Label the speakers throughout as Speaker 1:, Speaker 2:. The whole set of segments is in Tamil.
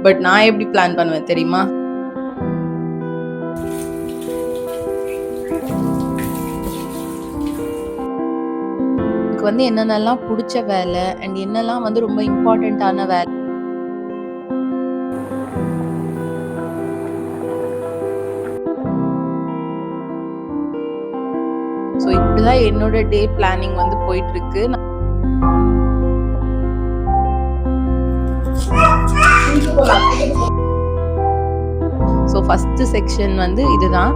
Speaker 1: பட் நான் எப்படி பிளான் பண்ணுவேன் தெரியுமா? எனக்கு வந்து என்னென்னலாம் பிடிச்ச வேலை அண்ட் என்னெல்லாம் வந்து ரொம்ப இம்பார்ட்டண்ட்டான வேலை. ஸோ இப்படிதான் என்னோட டே பிளானிங் வந்து போயிட்டு இருக்கு. ஸோ ஃபர்ஸ்ட் செக்ஷன் வந்து இதுதான்.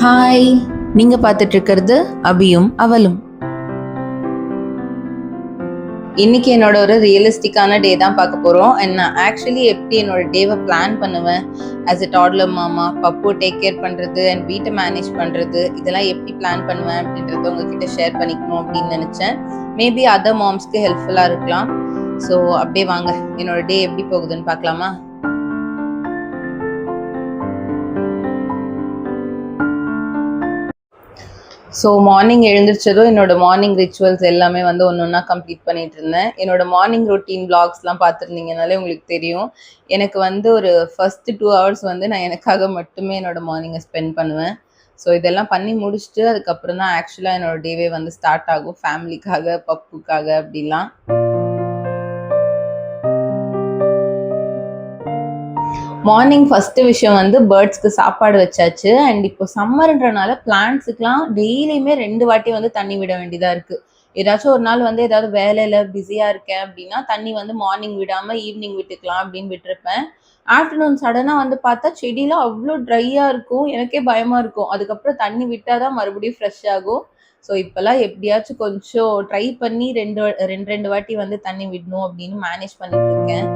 Speaker 1: ஹாய், நீங்க பார்த்துட்டு இருக்கிறது அபியும் அவளும். இன்னைக்கு என்னோட ஒரு ரியலிஸ்டிக்கான டே தான் பார்க்க போறோம். அண்ட் நான் ஆக்சுவலி எப்படி என்னோட டேவை பிளான் பண்ணுவேன் ஆஸ் எ டாட்லர் மாமா, பப்பு டேக் கேர் பண்றது அண்ட் வீட்டை மேனேஜ் பண்றது, இதெல்லாம் எப்படி பிளான் பண்ணுவேன் அப்படின்றத உங்ககிட்ட ஷேர் பண்ணிக்கணும் அப்படின்னு நினைச்சேன். மேபி அதர் மாம்ஸ்க்கு ஹெல்ப்ஃபுல்லா இருக்கலாம். ஸோ அப்படியே வாங்க என்னோட டே எப்படி போகுதுன்னு பார்க்கலாமா? ஸோ மார்னிங் எழுந்திரிச்சதும் என்னோட மார்னிங் ரிச்சுவல்ஸ் எல்லாமே வந்து ஒன்று ஒன்றா கம்ப்ளீட் பண்ணிட்டு இருந்தேன். என்னோட மார்னிங் ரொட்டீன் பிளாக்ஸ்லாம் பார்த்துருந்தீங்கனாலே உங்களுக்கு தெரியும். எனக்கு வந்து ஒரு ஃபர்ஸ்ட் 2 hours வந்து நான் எனக்காக மட்டுமே என்னோட மார்னிங்கை ஸ்பெண்ட் பண்ணுவேன். ஸோ இதெல்லாம் பண்ணி முடிச்சுட்டு அதுக்கப்புறம் தான் ஆக்சுவலாக என்னோட டேவே வந்து ஸ்டார்ட் ஆகும், ஃபேமிலிக்காக, பப்புக்காக அப்படிலாம். மார்னிங் ஃபர்ஸ்ட் விஷயம் வந்து பேர்ட்ஸ்க்கு சாப்பாடு வச்சாச்சு. அண்ட் இப்போ சம்மர்ன்றனால பிளான்ட்ஸுக்குலாம் டெய்லியுமே 2 வாட்டி வந்து தண்ணி விட வேண்டியதா இருக்கு. ஏதாச்சும் ஒரு நாள் வந்து ஏதாவது வேலையில பிஸியா இருக்கேன் அப்படின்னா தண்ணி வந்து மார்னிங் விடாம ஈவினிங் விட்டுக்கலாம் அப்படின்னு விட்டுருப்பேன். ஆஃப்டர்நூன் சடனா வந்து பார்த்தா செடியெல்லாம் அவ்வளோ ட்ரையா இருக்கும், எனக்கே பயமா இருக்கும். அதுக்கப்புறம் தண்ணி விட்டாதான் மறுபடியும் ஃப்ரெஷ் ஆகும். ஸோ இப்பெல்லாம் எப்படியாச்சும் கொஞ்சம் ட்ரை பண்ணி ரெண்டு வாட்டி வந்து தண்ணி விடணும் அப்படின்னு மேனேஜ் பண்ணிட்டு இருக்கேன்.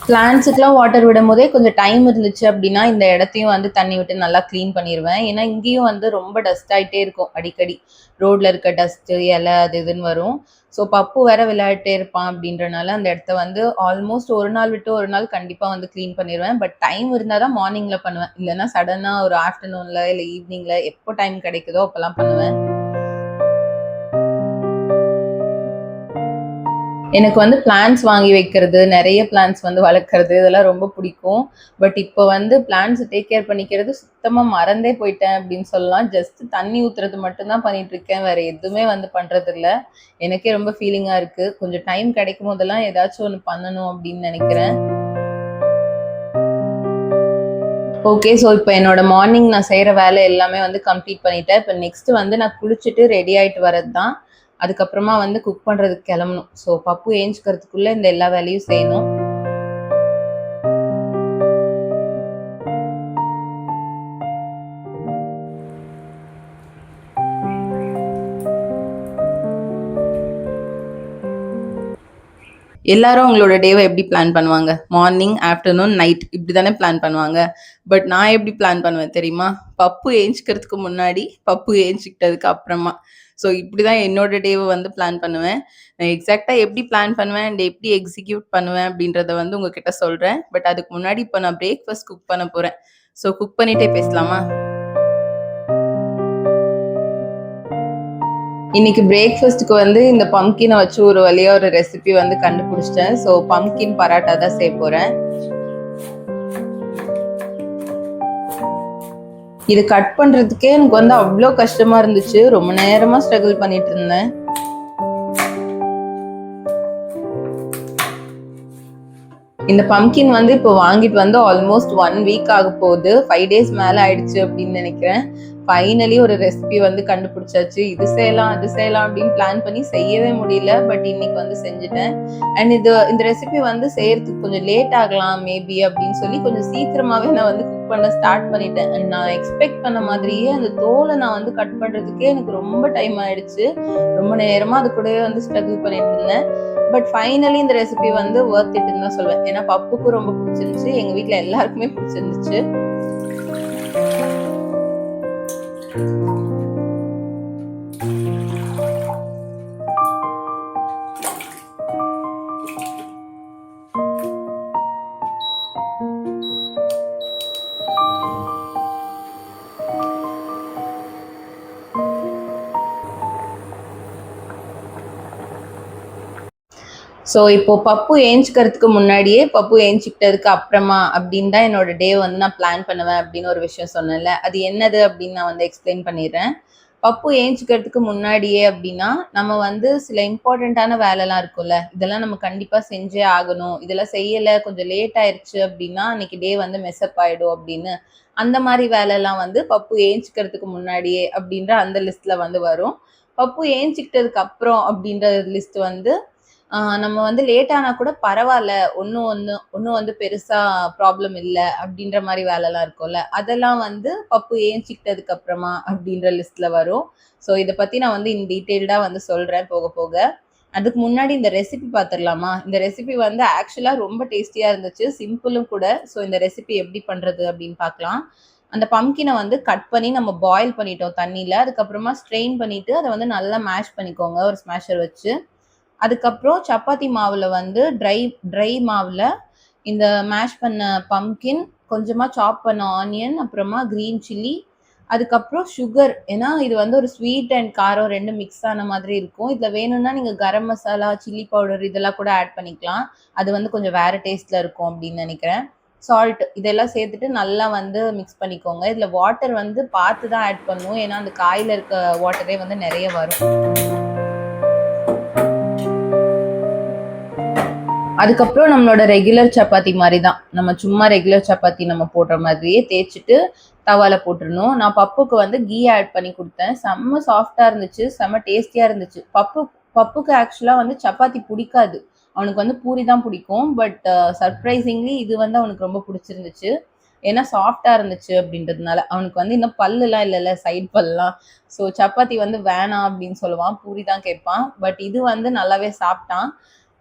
Speaker 1: பிளான்ட்ஸுக்குலாம் வாட்டர் விடும் போதே கொஞ்சம் டைம் இருந்துச்சு அப்படின்னா இந்த இடத்தையும் வந்து தண்ணி விட்டு நல்லா க்ளீன் பண்ணிடுவேன். ஏன்னா இங்கேயும் வந்து ரொம்ப டஸ்ட் ஆகிட்டே இருக்கும் அடிக்கடி. ரோட்ல இருக்க டஸ்ட்டு, இலை அது இதுன்னு வரும். ஸோ பப்பு வேற விளையாடிட்டே இருப்பான் அப்படின்றனால அந்த இடத்த வந்து ஆல்மோஸ்ட் ஒரு நாள் விட்டு ஒரு நாள் கண்டிப்பாக வந்து க்ளீன் பண்ணிடுவேன். பட் டைம் இருந்தால் தான் மார்னிங்கில் பண்ணுவேன், இல்லைன்னா சடனாக ஒரு ஆஃப்டர்நூனில் இல்லை ஈவினிங்கில் எப்போ டைம் கிடைக்குதோ அப்போல்லாம் பண்ணுவேன். எனக்கு வந்து பிளான்ஸ் வாங்கி வைக்கிறது, நிறைய பிளான்ஸ் வந்து வளர்க்குறது இதெல்லாம் ரொம்ப பிடிக்கும். பட் இப்போ வந்து பிளான்ஸ் டேக் கேர் பண்ணிக்கிறது சுத்தமாக மறந்தே போயிட்டேன் அப்படின்னு சொல்லலாம். ஜஸ்ட் தண்ணி ஊற்றுறது மட்டும்தான் பண்ணிட்டு இருக்கேன், வேற எதுவுமே வந்து பண்ணுறது இல்லை. எனக்கே ரொம்ப ஃபீலிங்காக இருக்குது. கொஞ்சம் டைம் கிடைக்கும் போதெல்லாம் ஏதாச்சும் ஒன்று பண்ணணும் அப்படின்னு நினைக்கிறேன். ஓகே, ஸோ இப்போ என்னோட மார்னிங் நான் செய்கிற வேலை எல்லாமே வந்து கம்ப்ளீட் பண்ணிட்டேன். இப்போ நெக்ஸ்ட் வந்து நான் குளிச்சுட்டு ரெடி ஆகிட்டு வரது தான். அதுக்கப்புறமா வந்து குக் பண்ணுறதுக்கு கிளம்பணும். ஸோ பப்பு ஏஞ்சிக்கிறதுக்குள்ளே இந்த எல்லா வேலையும் செய்யணும். எல்லாரும் அவங்களோட டேவை எப்படி பிளான் பண்ணுவாங்க? மார்னிங், ஆஃப்டர்நூன், நைட் இப்படி தானே பிளான் பண்ணுவாங்க. பட் நான் எப்படி பிளான் பண்ணுவேன் தெரியுமா? பப்பு ஏஞ்சிக்கிறதுக்கு முன்னாடி, பப்பு ஏஞ்சிக்கிட்டதுக்கு அப்புறமா. ஸோ இப்படி தான் என்னோட டேவை வந்து பிளான் பண்ணுவேன். நான் எக்ஸாக்டாக எப்படி பிளான் பண்ணுவேன் அண்ட் எப்படி எக்ஸிக்யூட் பண்ணுவேன் அப்படின்றத வந்து உங்ககிட்ட சொல்கிறேன். பட் அதுக்கு முன்னாடி இப்போ நான் பிரேக்ஃபாஸ்ட் குக் பண்ண போகிறேன். ஸோ குக் பண்ணிகிட்டே பேசலாமா? இன்னைக்கு பிரேக்ஃபாஸ்ட்டுக்கு வந்து இந்த பம்கினை வச்சு ஒரு வழியா ஒரு ரெசிபி வந்து கண்டுபிடிச்சிட்டேன். ஸோ பம்கின் பராட்டா தான் செய்ய போறேன். இது கட் பண்றதுக்கே எனக்கு வந்து அவ்வளோ கஷ்டமா இருந்துச்சு. ரொம்ப நேரமா ஸ்ட்ரகிள் பண்ணிட்டு இருந்தேன். இந்த பம்கின் வந்து இப்போ வாங்கிட்டு வந்து ஆல்மோஸ்ட் 1 week ஆக போகுது. 5 days மேல ஆயிடுச்சு அப்படின்னு நினைக்கிறேன். ஃபைனலி ஒரு ரெசிபி வந்து கண்டுபிடிச்சாச்சு. இது செய்யலாம் அது செய்யலாம் அப்படின்னு பிளான் பண்ணி செய்யவே முடியல. பட் இன்னைக்கு வந்து செஞ்சுட்டேன். அண்ட் இந்த ரெசிபி வந்து செய்யறதுக்கு கொஞ்சம் லேட் ஆகலாம் மேபி அப்படின்னு சொல்லி கொஞ்சம் சீக்கிரமாவே நான் வந்து குக் பண்ண ஸ்டார்ட் பண்ணிட்டேன். அண்ட் நான் எக்ஸ்பெக்ட் பண்ண மாதிரியே அந்த தோலை நான் வந்து கட் பண்றதுக்கே எனக்கு ரொம்ப டைம் ஆயிடுச்சு. ரொம்ப நேரமா அது கூடவே வந்து ஸ்ட்ரகிள் பண்ணிட்டு இருந்தேன். பட் ஃபைனலி இந்த ரெசிபி வந்து ஒர்த் இட்னு தான் சொல்வேன். ஏன்னா பப்புக்கும் ரொம்ப பிடிச்சிருந்துச்சு, எங்க வீட்ல எல்லாருக்குமே பிடிச்சிருந்துச்சு. ஸோ இப்போ பப்பு ஏஞ்சிக்கிறதுக்கு முன்னாடியே, பப்பு ஏஞ்சிக்கிட்டதுக்கு அப்புறமா அப்படின்னு தான் என்னோட டே வந்து நான் பிளான் பண்ணுவேன் அப்படின்னு ஒரு விஷயம் சொன்னேன்ல. அது என்னது அப்படின்னு நான் வந்து எக்ஸ்பிளைன் பண்ணிடுறேன். பப்பு ஏஞ்சிக்கிறதுக்கு முன்னாடியே அப்படின்னா, நம்ம வந்து சில இம்பார்ட்டண்ட்டான வேலைலாம் இருக்கும்ல. இதெல்லாம் நம்ம கண்டிப்பா செஞ்சே ஆகணும். இதெல்லாம் செய்யல, கொஞ்சம் லேட் ஆயிருச்சு அப்படின்னா, அன்னைக்கு டே வந்து மெஸ்அப் ஆயிடும் அப்படின்னு. அந்த மாரி வேலைலாம் வந்து பப்பு ஏஞ்சிக்கிறதுக்கு முன்னாடியே அப்படின்ற அந்த லிஸ்ட்ல வந்து வரும். பப்பு ஏஞ்சிக்கிட்டதுக்கு அப்புறம் அப்படின்ற லிஸ்ட் வந்து நம்ம வந்து லேட் ஆனா கூட பரவால்ல. ஒண்ணும் வந்து பெருசா ப்ராப்ளம் இல்ல அப்படின்ற மாரி வேலைலாம் இருக்கும்ல. அதெல்லாம் வந்து பப்பு ஏஞ்சிக்கிட்டதுக்கு அப்புறமா அப்படின்ற லிஸ்ட்ல வரும். ஸோ இத பத்தி நான் வந்து இன் டீட்டெயில்டா வந்து சொல்றேன் போக போக. அதுக்கு முன்னாடி இந்த ரெசிபி பார்த்துடலாமா? இந்த ரெசிபி வந்து ஆக்சுவலா ரொம்ப டேஸ்டியா இருந்துச்சு. சிம்பிளும் கூட. ஸோ இந்த ரெசிபி எப்படி பண்றது அப்படின்னு பார்க்கலாம். அந்த பம்ப்கின வந்து கட் பண்ணி நம்ம பாயில் பண்ணிட்டோம் தண்ணீல. அதுக்கப்புறமா ஸ்ட்ரெயின் பண்ணிட்டு அத வந்து நல்லா மேஷ் பண்ணிக்கோங்க ஒரு ஸ்மாஷர் வச்சு. அதுக்கப்புறம் சப்பாத்தி மாவுல வந்து ட்ரை மாவுல இந்த மேஷ் பண்ண பம்ப்கின், கொஞ்சமா சாப் பண்ண ஆனியன், அப்புறமா கிரீன் சில்லி, அதுக்கப்புறம் சுகர். ஏன்னா இது வந்து ஒரு ஸ்வீட் அண்ட் காரம் 2 மிக்ஸ் ஆன மாதிரி இருக்கும். இதுல வேணும்னா நீங்க கரம் மசாலா, சில்லி பவுடர் இதெல்லாம் கூட ஆட் பண்ணிக்கலாம். அது வந்து கொஞ்சம் வேற டேஸ்ட்ல இருக்கும் அப்படின்னு நினைக்கிறேன். சால்ட் இதெல்லாம் சேர்த்துட்டு நல்லா வந்து மிக்ஸ் பண்ணிக்கோங்க. இதுல வாட்டர் வந்து பார்த்து தான் ஆட் பண்ணணும். ஏன்னா அந்த காயில இருக்க வாட்டரே வந்து நிறைய வரும். அதுக்கப்புறம் நம்மளோட ரெகுலர் சப்பாத்தி மாதிரி தான். நம்ம சும்மா ரெகுலர் சப்பாத்தி நம்ம போடுற மாதிரியே தேய்ச்சிட்டு தவால போட்டுறணும். நான் பப்புக்கு வந்து கீ ஆட் பண்ணி கொடுத்தேன். செம்ம சாஃப்டா இருந்துச்சு, செம்ம டேஸ்டியா இருந்துச்சு. பப்புக்கு ஆக்சுவலா வந்து சப்பாத்தி பிடிக்காது. அவனுக்கு வந்து பூரி தான் பிடிக்கும். பட் சர்ப்ரைசிங்லி இது வந்து அவனுக்கு ரொம்ப பிடிச்சிருந்துச்சு. ஏன்னா சாஃப்டா இருந்துச்சு அப்படின்றதுனால. அவனுக்கு வந்து இன்னும் பல்லுலாம் இல்லைல்ல, சைட் பல்லாம். ஸோ சப்பாத்தி வந்து வேணாம் அப்படின்னு சொல்லுவான், பூரி தான் கேட்பான். பட் இது வந்து நல்லாவே சாப்பிட்டான்.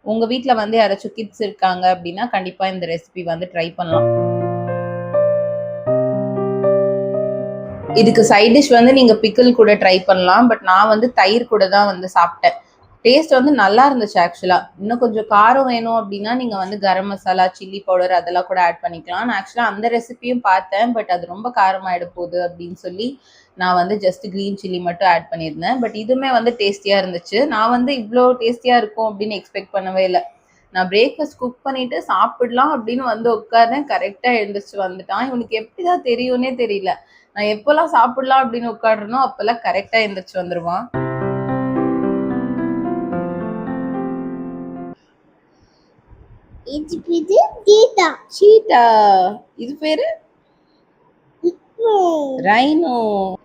Speaker 1: உங்க வீட்ல வந்து யாராச்சும் கிட்ஸ் இருக்காங்க அப்படின்னா கண்டிப்பா இந்த ரெசிபி வந்து ட்ரை பண்ணலாம். இதுக்கு சைட் டிஷ் வந்து நீங்க பிக்கிள் கூட ட்ரை பண்ணலாம். பட் நான் வந்து தயிர் கூட தான் வந்து சாப்பிட்டேன். டேஸ்ட் வந்து நல்லா இருந்துச்சு ஆக்சுவலா. இன்னும் கொஞ்சம் காரம் வேணும் அப்படின்னா நீங்க வந்து கரம் மசாலா, சில்லி பவுடர் அதெல்லாம் கூட ஆட் பண்ணிக்கலாம். நான் ஆக்சுவலா அந்த ரெசிபியும் பார்த்தேன். பட் அது ரொம்ப காரமாயிட போகுது அப்படின்னு சொல்லி நான் வந்து ஜஸ்ட் கிரீன் சில்லி மட்டும் ஆட் பண்ணியிருந்தேன். பட் இதுவுமே வந்து டேஸ்டியா இருந்துச்சு. நான் வந்து இவ்வளோ டேஸ்டியா இருக்கும் அப்படின்னு எக்ஸ்பெக்ட் பண்ணவே இல்லை. நான் பிரேக்ஃபாஸ்ட் குக் பண்ணிட்டு சாப்பிடலாம் அப்படின்னு வந்து உட்கார்ந்தேன். கரெக்டா எழுந்திரிச்சு வந்துட்டான். இவனுக்கு எப்படிதான் தெரியும்னே தெரியல. நான் எப்பெல்லாம் சாப்பிடலாம் அப்படின்னு உட்காடுறனோ அப்பெல்லாம் கரெக்டா எழுந்திரிச்சு வந்துருவான்.
Speaker 2: இது பேரு சீட்டா.
Speaker 1: சீட்டா. இது பேரு ரைனோ.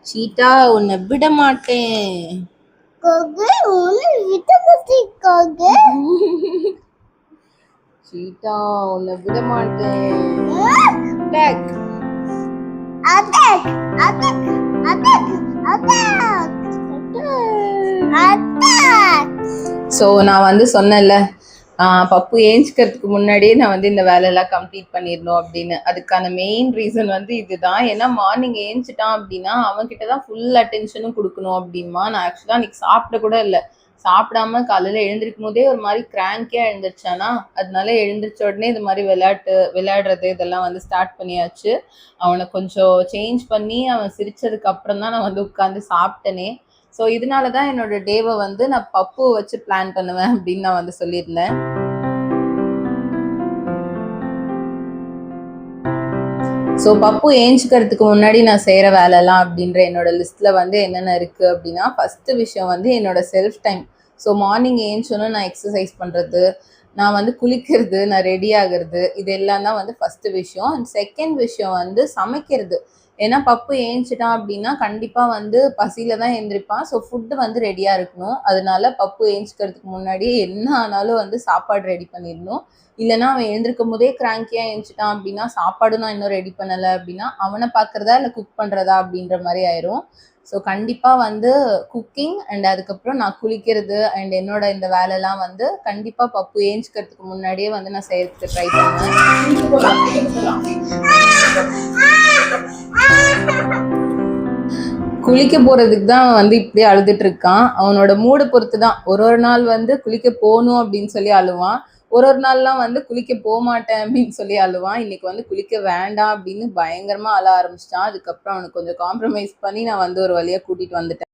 Speaker 1: சீட்டா உன்னை விட மாட்டேன். சீட்டா உன்னை விட மாட்டேன். Attack
Speaker 2: attack attack attack attack attack.
Speaker 1: So நான் வந்து சொன்னேன்ல, பப்பு ஏஞ்சிக்கிறதுக்கு முன்னாடியே நான் வந்து இந்த வேலையெல்லாம் கம்ப்ளீட் பண்ணிடணும் அப்படின்னு. அதுக்கான மெயின் ரீசன் வந்து இதுதான். ஏன்னா மார்னிங் ஏஞ்சிட்டான் அப்படின்னா அவன்கிட்ட தான் ஃபுல் அட்டென்ஷனும் கொடுக்கணும் அப்படிமா. நான் ஆக்சுவலாக அன்னைக்கு சாப்பிட கூட இல்லை. சாப்பிடாம காலையில் எழுந்திருக்கும் போதே ஒரு மாதிரி கிராங்கியாக எழுந்திரிச்சானா, அதனால எழுந்திரிச்ச உடனே இது மாதிரி விளையாடுறது இதெல்லாம் வந்து ஸ்டார்ட் பண்ணியாச்சு. அவனை கொஞ்சம் சேஞ்ச் பண்ணி அவன் சிரிச்சதுக்கு அப்புறம் தான் நான் வந்து உட்காந்து சாப்பிட்டனே. ஸோ இதனால தான் என்னோட டேவை வந்து நான் பப்பு வச்சு பிளான் பண்ணுவேன் அப்படின்னு நான் வந்து சொல்லியிருந்தேன். ஸோ பப்பு ஏஞ்சிக்கிறதுக்கு முன்னாடி நான் செய்கிற வேலைலாம் அப்படின்ற என்னோட லிஸ்ட்டில் வந்து என்னென்ன இருக்குது அப்படின்னா, ஃபஸ்ட்டு விஷயம் வந்து என்னோட செல்ஃப் டைம். ஸோ மார்னிங் ஏஞ்சோன்னு நான் எக்ஸசைஸ் பண்ணுறது, நான் வந்து குளிக்கிறது, நான் ரெடி ஆகிறது, இது எல்லாம் தான் வந்து ஃபஸ்ட்டு விஷயம். அண்ட் செகண்ட் விஷயம் வந்து சமைக்கிறது. ஏன்னா பப்பு ஏஞ்சிட்டான் அப்படின்னா கண்டிப்பாக வந்து பசியில் தான் எழுந்திரிப்பான். ஸோ ஃபுட்டு வந்து ரெடியாக இருக்கணும். அதனால பப்பு ஏஞ்சிக்கிறதுக்கு முன்னாடியே என்ன ஆனாலும் வந்து சாப்பாடு ரெடி பண்ணிடணும். இல்லைன்னா அவன் எழுந்திருக்கும் போதே கிராங்கியாக எழுந்துட்டான் அப்படின்னா சாப்பாடும் நான் இன்னும் ரெடி பண்ணலை அப்படின்னா அவனை பார்க்குறதா இல்லை குக் பண்ணுறதா அப்படின்ற மாதிரி ஆயிரும். ஸோ கண்டிப்பாக வந்து குக்கிங் அண்ட் அதுக்கப்புறம் நான் குளிக்கிறது அண்ட் என்னோட இந்த வேலைலாம் வந்து கண்டிப்பாக பப்பு ஏஞ்சிக்கிறதுக்கு முன்னாடியே வந்து நான் செய்யறதுக்கு ட்ரை பண்ணுவேன். குளிக்க போறதுக்கு தான் வந்து இப்படியே அழுதுட்டு இருக்கான். அவனோட மூடு பொறுத்து தான். ஒரு நாள் வந்து குளிக்க போகணும் அப்படின்னு சொல்லி அழுவான். ஒரு நாள்லாம் வந்து குளிக்க போமாட்டேன் அப்படின்னு சொல்லி அழுவான். இன்னைக்கு வந்து குளிக்க வேண்டாம் அப்படின்னு பயங்கரமா அழ ஆரம்பிச்சிட்டான். அதுக்கப்புறம் அவனுக்கு கொஞ்சம் காம்ப்ரமைஸ் பண்ணி நான் வந்து ஒரு வழியா கூட்டிட்டு வந்துட்டேன்.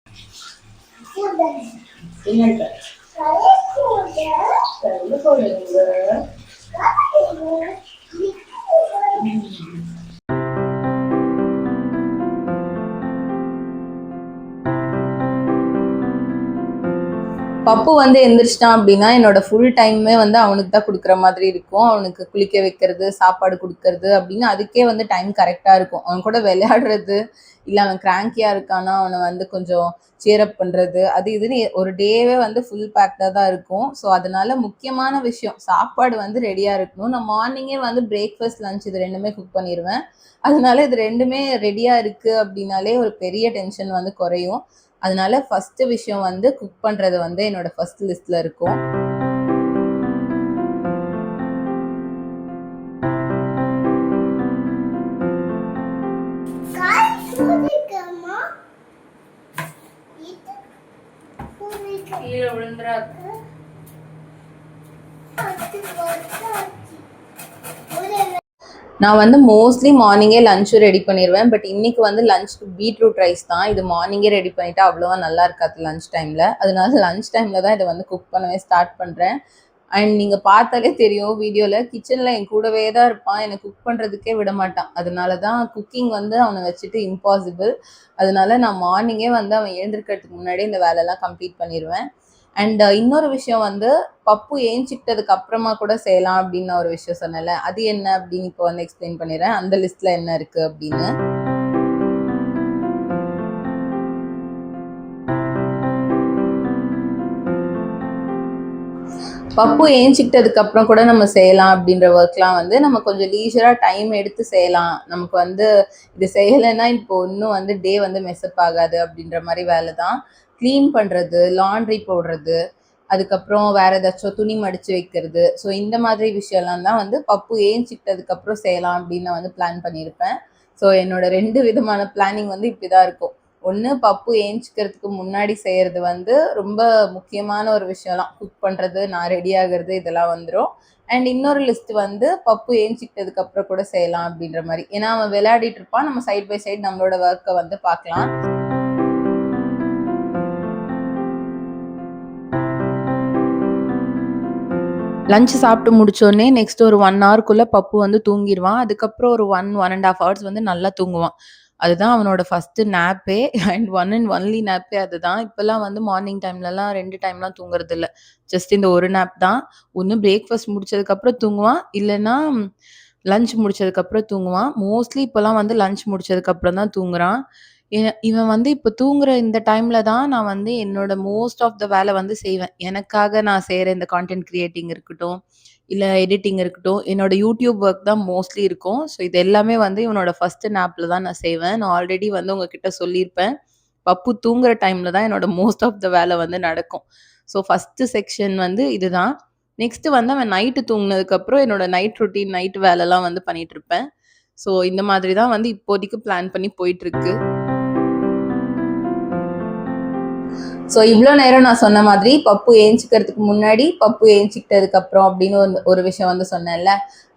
Speaker 1: பப்பு வந்து எந்திரிச்சிட்டான் அப்படின்னா என்னோட ஃபுல் டைமுமே வந்து அவனுக்கு தான் கொடுக்குற மாதிரி இருக்கும். அவனுக்கு குளிக்க வைக்கிறது, சாப்பாடு கொடுக்கறது அப்படின்னு அதுக்கே வந்து டைம் கரெக்டாக இருக்கும். அவன் கூட விளையாடுறது, இல்லை அவன் கிராங்கியாக இருக்கானா அவனை வந்து கொஞ்சம் சேரப் பண்ணுறது, அது இதுன்னு ஒரு டேவே வந்து ஃபுல் பேக்டாக தான் இருக்கும். ஸோ அதனால முக்கியமான விஷயம் சாப்பாடு வந்து ரெடியாக இருக்கணும். நான் மார்னிங்கே வந்து பிரேக்ஃபாஸ்ட், லஞ்ச் இது ரெண்டுமே குக் பண்ணிடுவேன். அதனால இது ரெண்டுமே ரெடியாக இருக்குது அப்படின்னாலே ஒரு பெரிய டென்ஷன் வந்து குறையும். அதனால ஃபர்ஸ்ட் விஷயம் வந்து குக் பண்றது வந்து என்னோட ஃபர்ஸ்ட் லிஸ்ட்ல இருக்கும். நான் வந்து மோஸ்ட்லி மார்னிங்கே லஞ்சும் ரெடி பண்ணிடுவேன். பட் இன்னைக்கு வந்து லஞ்சுக்கு பீட்ரூட் ரைஸ் தான். இது மார்னிங்கே ரெடி பண்ணிட்டா அவ்வளோவா நல்லா இருக்காது லஞ்ச் டைமில். அதனால லஞ்ச் டைமில் தான் இதை வந்து குக் பண்ணவே ஸ்டார்ட் பண்ணுறேன். அண்ட் நீங்கள் பார்த்தாலே தெரியும் வீடியோவில், கிச்சனில் என் கூடவே தான் இருப்பான். எனக்கு குக் பண்ணுறதுக்கே விட மாட்டான். அதனால தான் குக்கிங் வந்து அவனை வச்சுட்டு இம்பாசிபிள். அதனால நான் மார்னிங்கே வந்து அவன் எழுந்திருக்கிறதுக்கு முன்னாடியே இந்த வேலையெல்லாம் கம்ப்ளீட் பண்ணிடுவேன். அண்ட் இன்னொரு விஷயம் வந்து பப்பு ஏஞ்சிக்கிட்டதுக்கு அப்புறமா கூட செய்யலாம் அப்படின்னு நான் ஒரு விஷயம் சொன்னேன்ல, அது என்ன அப்படின்னு இப்போ வந்து எக்ஸ்பிளைன் பண்ணிடுறேன். அந்த லிஸ்ட்ல என்ன இருக்கு அப்படின்னு. பப்பு ஏஞ்சிக்கிட்டதுக்கு அப்புறம் கூட நம்ம செய்யலாம் அப்படின்ற ஒர்க்லாம் வந்து நம்ம கொஞ்சம் லீஜராக டைம் எடுத்து செய்யலாம். நமக்கு வந்து இது செய்யலைன்னா இப்போ இன்னும் வந்து டே வந்து மெஸ்அப் ஆகாது அப்படின்ற மாதிரி வேலை தான். க்ளீன் பண்ணுறது, லாண்ட்ரி போடுறது, அதுக்கப்புறம் வேற ஏதாச்சும் துணி மடித்து வைக்கிறது. ஸோ இந்த மாதிரி விஷயம்லாம் தான் வந்து பப்பு ஏஞ்சிக்கிட்டதுக்கப்புறம் செய்யலாம் அப்படின்னு நான் வந்து பிளான் பண்ணியிருப்பேன். ஸோ என்னோட 2 விதமான பிளானிங் வந்து இப்படி தான் இருக்கும். ஒன்று, பப்பு ஏஞ்சிக்கிறதுக்கு முன்னாடி செய்கிறது வந்து ரொம்ப முக்கியமான ஒரு விஷயம்லாம், குக் பண்ணுறது, நான் ரெடி ஆகிறது இதெல்லாம் வந்துடும். அண்ட் இன்னொரு லிஸ்ட் வந்து பப்பு ஏஞ்சிக்கிட்டதுக்கு அப்புறம் கூட செய்யலாம் அப்படின்ற மாதிரி. ஏன்னா அவன் விளையாடிட்டு இருப்பான், நம்ம சைட் பை சைட் நம்மளோட ஒர்க்கை வந்து பார்க்கலாம். லஞ்ச் சாப்பிட்டு முடிச்சோடனே நெக்ஸ்ட் ஒரு 1 ஹவர்க்குள்ள பப்பு வந்து தூங்கிடுவான். அதுக்கப்புறம் ஒரு 1.5 ஹவர்ஸ் வந்து நல்லா தூங்குவான். அதுதான் அவனோட ஃபர்ஸ்ட் நேப்பே. அண்ட் ஒன் அண்ட் ஒன்லி நேப்பே அதுதான். இப்போல்லாம் வந்து மார்னிங் டைம்லலாம் 2 டைம்லாம் தூங்குறது இல்லை. ஜஸ்ட் இந்த ஒரு நேப் தான். ஒன்று பிரேக்ஃபாஸ்ட் முடிச்சதுக்கப்புறம் தூங்குவான், இல்லைன்னா லஞ்ச் முடிச்சதுக்கப்புறம் தூங்குவான். மோஸ்ட்லி இப்போல்லாம் வந்து லஞ்ச் முடிச்சதுக்கப்புறம் தான் தூங்குறான். இவன் வந்து இப்போ தூங்குற இந்த டைம்ல தான் நான் வந்து என்னோட மோஸ்ட் ஆஃப் த வேலை வந்து செய்வேன். எனக்காக நான் செய்கிற இந்த கான்டென்ட் கிரியேட்டிங் இருக்கட்டும், இல்லை எடிட்டிங் இருக்கட்டும், என்னோட யூடியூப் ஒர்க் தான் மோஸ்ட்லி இருக்கும். ஸோ இது எல்லாமே வந்து இவனோட ஃபர்ஸ்ட் நேப்பில் தான் நான் செய்வேன். நான் ஆல்ரெடி வந்து உங்ககிட்ட சொல்லியிருப்பேன். பப்பு தூங்குற டைமில் தான் என்னோட மோஸ்ட் ஆஃப் த வேலை வந்து நடக்கும். ஸோ ஃபஸ்ட்டு செக்ஷன் வந்து இதுதான். நெக்ஸ்ட்டு வந்து அவன் நைட்டு தூங்குனதுக்கப்புறம் என்னோட நைட் ரொட்டீன், நைட் வேலைலாம் வந்து பண்ணிகிட்ருப்பேன். ஸோ இந்த மாதிரி தான் வந்து இப்போதைக்கு பிளான் பண்ணி போயிட்டுருக்கு. ஸோ இவ்வளோ நேரம் நான் சொன்ன மாதிரி பப்பு ஏஞ்சிக்கிறதுக்கு முன்னாடி, பப்பு ஏஞ்சிக்கிட்டதுக்கு அப்புறம் அப்படின்னு ஒரு விஷயம் வந்து சொன்னேன்ல,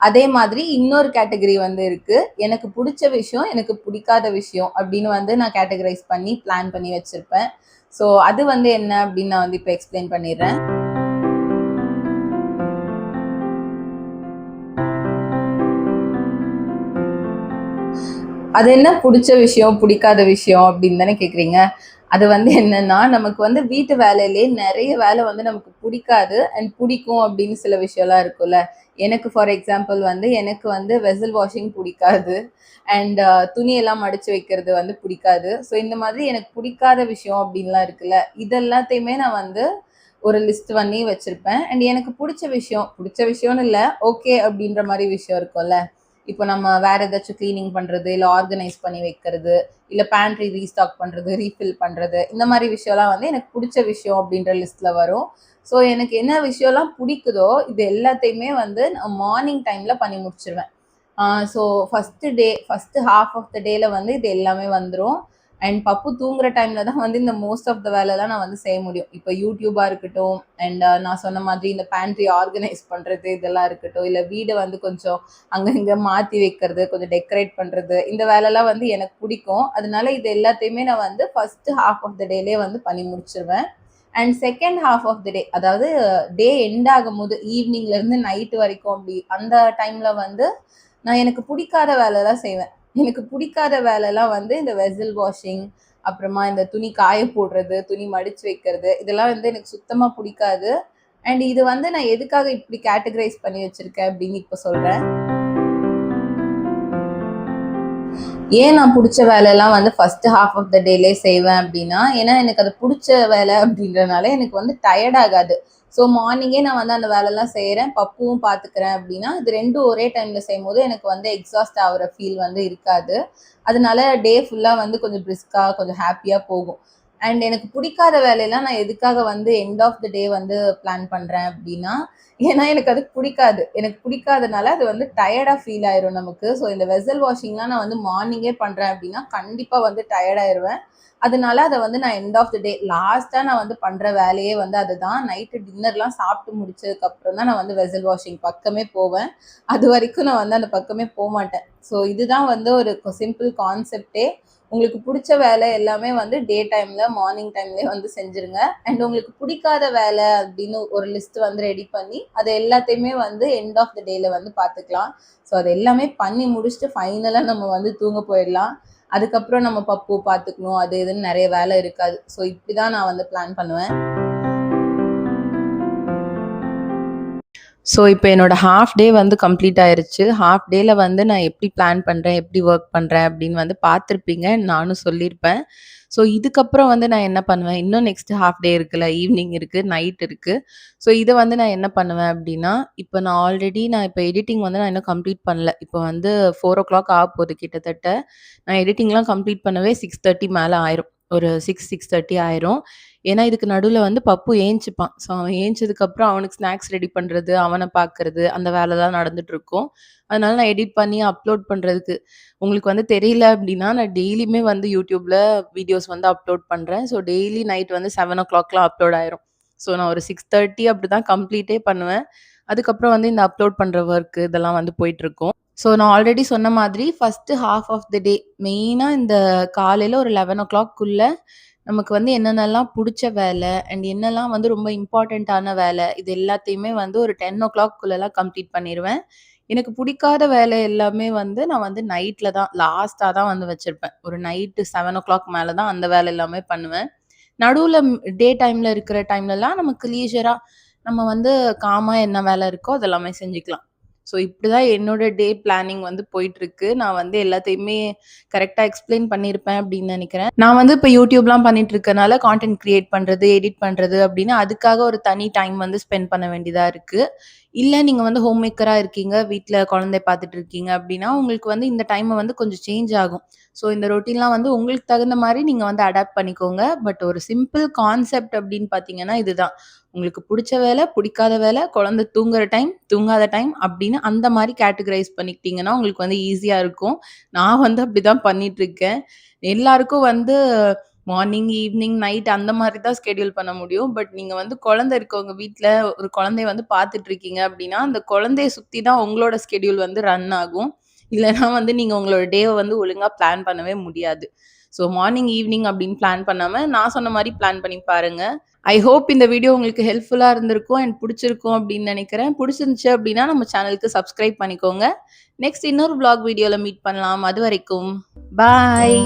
Speaker 1: அதே மாதிரி இன்னொரு கேட்டகரி வந்து இருக்கு. எனக்கு பிடிச்ச விஷயம், எனக்கு பிடிக்காத விஷயம் அப்படின்னு வந்து நான் கேட்டகரைஸ் பண்ணி பிளான் பண்ணி வச்சிருப்பேன். ஸோ அது வந்து என்ன அப்படின்னு நான் வந்து இப்போ எக்ஸ்பிளைன் பண்ணிடுறேன். அது என்ன பிடிச்ச விஷயம், பிடிக்காத விஷயம் அப்படின்னு தானே கேட்குறீங்க. அது வந்து என்னன்னா, நமக்கு வந்து வீட்டு வேலையிலே நிறைய வேலை வந்து நமக்கு பிடிக்காது அண்ட் பிடிக்கும் அப்படின்னு சில விஷயம்லாம் இருக்கும்ல. எனக்கு ஃபார் எக்ஸாம்பிள் வந்து எனக்கு வந்து வெசல் வாஷிங் பிடிக்காது. அண்ட் துணியெல்லாம் மடிச்சு வைக்கிறது வந்து பிடிக்காது. ஸோ இந்த மாதிரி எனக்கு பிடிக்காத விஷயம் அப்படின்லாம் இருக்குல்ல, இதெல்லாத்தையுமே நான் வந்து ஒரு லிஸ்ட் பண்ணி வச்சிருப்பேன். அண்ட் எனக்கு பிடிச்ச விஷயம்னு இல்லை, ஓகே அப்படின்ற மாதிரி விஷயம் இருக்கும்ல, இப்போ நம்ம வேற ஏதாச்சும் கிளீனிங் பண்றது, இல்ல ஆர்கனைஸ் பண்ணி வைக்கிறது, இல்ல பேண்ட்ரி ரீஸ்டாக் பண்றது, ரீஃபில் பண்றது, இந்த மாதிரி விஷயம்லாம் வந்து எனக்கு பிடிச்ச விஷயம் அப்படின்ற லிஸ்ட்ல வரும். ஸோ எனக்கு என்ன விஷயம்லாம் பிடிக்குதோ இது எல்லாத்தையுமே வந்து நான் மார்னிங் டைம்ல பண்ணி முடிச்சிருவேன். So first half of the டேல வந்து இது எல்லாமே வந்துரும். அண்ட் பப்பு தூங்குற டைம்ல தான் வந்து இந்த மோஸ்ட் ஆஃப் த வேலைலாம் நான் வந்து செய்ய முடியும். இப்போ யூடியூபா இருக்கட்டும், அண்ட் நான் சொன்ன மாதிரி இந்த பேண்ட்ரி ஆர்கனைஸ் பண்றது இதெல்லாம் இருக்கட்டும், இல்ல வீட வந்து கொஞ்சம் அங்க இங்க மாத்தி வைக்கிறது, கொஞ்சம் டெக்கரேட் பண்றது, இந்த வேலைலாம் வந்து எனக்கு பிடிக்கும். அதனால இது எல்லாத்தையுமே நான் வந்து ஃபர்ஸ்ட் ஹாஃப் ஆஃப் த டேலயே வந்து பண்ணி முடிச்சிருவேன். And second half of the day, அதாவது டே எண்ட் ஆகும்போது ஈவினிங்ல இருந்து நைட் வரைக்கும் அப்படி அந்த டைம்ல வந்து நான் எனக்கு பிடிக்காத வேலைலாம் செய்வேன். எனக்கு பிடிக்காத வேலைலாம் வந்து இந்த வெசல் வாஷிங், அப்புறமா இந்த துணி காய போடுறது, துணி மடிச்சு வைக்கிறது, இதெல்லாம் வந்து எனக்கு சுத்தமா பிடிக்காது. அண்ட் இது வந்து நான் எதுக்காக இப்படி கேட்டகரைஸ் பண்ணி வச்சிருக்கேன் அப்படின்னு இப்ப சொல்றேன். ஏன் நான் பிடிச்ச வேலைலாம் வந்து ஃபர்ஸ்ட் ஹாஃப் ஆஃப் த டேலே செய்வேன் அப்படின்னா, ஏன்னா எனக்கு அது பிடிச்ச வேலை அப்படின்றனால எனக்கு வந்து டயர்ட் ஆகாது. ஸோ மார்னிங்கே நான் வந்து அந்த வேலைலாம் செய்கிறேன், பப்புவும் பார்த்துக்கிறேன் அப்படின்னா, இது 2ம் ஒரே டைமில் செய்யும்போது எனக்கு வந்து எக்ஸாஸ்ட் ஆகிற ஃபீல் வந்து இருக்காது. அதனால டே ஃபுல்லாக வந்து கொஞ்சம் பிரிஸ்காக கொஞ்சம் ஹாப்பியாக போகும். அண்ட் எனக்கு பிடிக்காத வேலையெல்லாம் நான் எதுக்காக வந்து எண்ட் ஆஃப் த டே வந்து பிளான் பண்ணுறேன் அப்படின்னா, ஏன்னா எனக்கு அது பிடிக்காது. எனக்கு பிடிக்காதனால அது வந்து டயர்டா ஃபீல் ஆயிரும் நமக்கு. ஸோ இந்த வெசல் வாஷிங்லாம் நான் வந்து மார்னிங்கே பண்றேன் அப்படின்னா, கண்டிப்பா வந்து டயர்ட் ஆயிருவேன். அதனால அத வந்து நான் எண்ட் ஆஃப் த டே லாஸ்ட்டா நான் வந்து பண்ற வேலையே வந்து அதுதான். நைட்டு டின்னர்லாம் சாப்பிட்டு முடிச்சதுக்கு அப்புறம் தான் நான் வந்து வெசல் வாஷிங் பக்கமே போவேன். அதுவரைக்கும் நான் வந்து அந்த பக்கமே போமாட்டேன். ஸோ இதுதான் வந்து ஒரு சிம்பிள் கான்செப்ட்டே. உங்களுக்கு பிடிச்ச வேலை எல்லாமே வந்து டே டைம்ல, மார்னிங் டைம்லயே வந்து செஞ்சுருங்க. அண்ட் உங்களுக்கு பிடிக்காத வேலை அப்படின்னு ஒரு லிஸ்ட் வந்து ரெடி பண்ணி, அது எல்லாத்தையுமே வந்து எண்ட் ஆஃப் த டேல வந்து பார்த்துக்கலாம். ஸோ அது எல்லாமே பண்ணி முடிச்சுட்டு ஃபைனலா நம்ம வந்து தூங்க போயிடலாம். அதுக்கப்புறம் நம்ம பப்பு பார்த்துக்கணும், அது இதுன்னு நிறைய வேலை இருக்காது. ஸோ இப்படிதான் நான் வந்து பிளான் பண்ணுவேன். ஸோ இப்போ என்னோட ஹாஃப் டே வந்து கம்ப்ளீட் ஆயிருச்சு. ஹாஃப் டேல வந்து நான் எப்படி பிளான் பண்றேன், எப்படி ஒர்க் பண்றேன் அப்படின்னு வந்து பார்த்துருப்பீங்க. நானும் சொல்லியிருப்பேன். ஸோ இதுக்கப்புறம் வந்து நான் என்ன பண்ணுவேன், இன்னும் நெக்ஸ்ட் ஹாஃப் டே இருக்குல்ல, ஈவினிங் இருக்கு, நைட் இருக்கு. ஸோ இத வந்து நான் என்ன பண்ணுவேன் அப்படின்னா, இப்போ நான் இப்போ எடிட்டிங் வந்து நான் இன்னும் கம்ப்ளீட் பண்ணல. இப்போ வந்து 4:00 ஆகப்போகுது கிட்டத்தட்ட. நான் எடிட்டிங்லாம் கம்ப்ளீட் பண்ணவே 6:30 மேல ஆயிரும். ஒரு 6:30 ஆயிரும். ஏன்னா, இதுக்கு நடுவுல வந்து பப்பு ஏஞ்சுப்பான். ஸோ அவன் ஏஞ்சதுக்கப்புறம் அவனுக்கு ஸ்நாக்ஸ் ரெடி பண்றது, அவன பார்க்கறது, அந்த வேலை தான் நடந்துட்டுருக்கும். அதனால நான் எடிட் பண்ணி அப்லோட் பண்றதுக்கு உங்களுக்கு வந்து தெரியல அப்டின்னா, நான் டெய்லியுமே வந்து YouTubeல வீடியோஸ் வந்து அப்லோட் பண்றேன். ஸோ டெய்லி நைட் வந்து 7:00லாம் அப்லோட் ஆயிரும். ஸோ நான் ஒரு 6:30 அப்படிதான் கம்ப்ளீட்டே பண்ணுவேன். அதுக்கப்புறம் வந்து இந்த அப்லோட் பண்ற ஒர்க் இதெல்லாம் வந்து போயிட்டுருக்கும். ஸோ நான் ஆல்ரெடி சொன்ன மாதிரி ஃபர்ஸ்ட் ஹால்ஃப் ஆஃப் த டே மெயினா இந்த காலையில ஒரு 11:00க்குள்ள நமக்கு வந்து என்னென்னலாம் புடிச்ச வேலை அண்ட் என்னலாம் வந்து ரொம்ப இம்பார்ட்டன்ட்டான வேலை, இது எல்லாத்தையுமே வந்து ஒரு 10:00க்குள்ளலாம் கம்ப்ளீட் பண்ணிருவேன். எனக்கு புடிக்காத வேலை எல்லாமே வந்து நான் வந்து நைட்ல தான் லாஸ்ட்டா தான் வந்து வச்சிருப்பேன். ஒரு நைட்டு 7:00 மேல தான் அந்த வேலை எல்லாமே பண்ணுவேன். நடுவுல டே டைம்ல இருக்கிற டைம்லலாம் நமக்கு லீஷரா நம்ம வந்து காமா என்ன வேலை இருக்கோ அதெல்லாமே செஞ்சுக்கலாம். ஸோ இப்படிதான் என்னோட டே பிளானிங் வந்து போயிட்டுருக்கு. நான் வந்து எல்லாத்தையுமே கரெக்ட்டா எக்ஸ்ப்ளைன் பண்ணியிருப்பேன் அப்படின்னு நெனைக்கிறேன். நான் வந்து இப்ப YouTubeலாம் பண்ணிட்டு இருக்கனால கான்டென்ட் கிரியேட் பண்றது, எடிட் பண்றது அப்படின்னு அதுக்காக ஒரு தனி டைம் வந்து ஸ்பெண்ட் பண்ண வேண்டியதா இருக்கு. இல்ல நீங்க வந்து ஹோம் மேக்கரா இருக்கீங்க, வீட்ல குழந்தை பார்த்துட்டு இருக்கீங்க அப்படின்னா, உங்களுக்கு வந்து இந்த டைம வந்து கொஞ்சம் சேஞ்ச் ஆகும். ஸோ இந்த ரொட்டீன்லாம் வந்து உங்களுக்கு தகுந்த மாரி நீங்க வந்து அடாப்ட் பண்ணிக்கோங்க. பட் ஒரு சிம்பிள் கான்செப்ட் அப்படின்னு பார்த்தீங்கன்னா இதுதான். உங்களுக்கு புடிச்ச வேலை, புடிக்காத வேலை, குழந்தை தூங்குற டைம், தூங்காத டைம் அப்படின்னு அந்த மாரி கேட்டகரைஸ் பண்ணிக்கிட்டீங்கன்னா, உங்களுக்கு வந்து ஈஸியா இருக்கும். நான் வந்து அப்படிதான் பண்ணிட்டுருக்கேன். எல்லாருக்கும் வந்து மார்னிங், ஈவினிங், நைட் அந்த மாரி தான் ஸ்கெட்யூல் பண்ண முடியும். பட் நீங்க வந்து குழந்தை இருக்கவங்க வீட்ல ஒரு குழந்தைய வந்து பார்த்துட்டு இருக்கீங்க அப்படின்னா, அந்த குழந்தைய சுத்தி தான் உங்களோட ஸ்கெட்யூல் வந்து ரன் ஆகும். இல்லன்னா வந்து நீங்க உங்களோட டேவ வந்து ஒழுங்கா பிளான் பண்ணவே முடியாது. ஸோ மார்னிங், ஈவினிங் அப்படின்னு பிளான் பண்ணாம, நான் சொன்ன மாரி பிளான் பண்ணி பாருங்க. ஐ ஹோப் இந்த வீடியோ உங்களுக்கு ஹெல்ப்ஃபுல்லா இருந்திருக்கும் அண்ட் புடிச்சிருக்கும் அப்படின்னு நெனைக்கிறேன். புடிச்சிருந்துச்சு அப்படின்னா நம்ம சேனலுக்கு சப்ஸ்கிரைப் பண்ணிக்கோங்க. நெக்ஸ்ட் இன்னொரு விளாக் வீடியோல மீட் பண்ணலாம். அதுவரைக்கும் பாய்.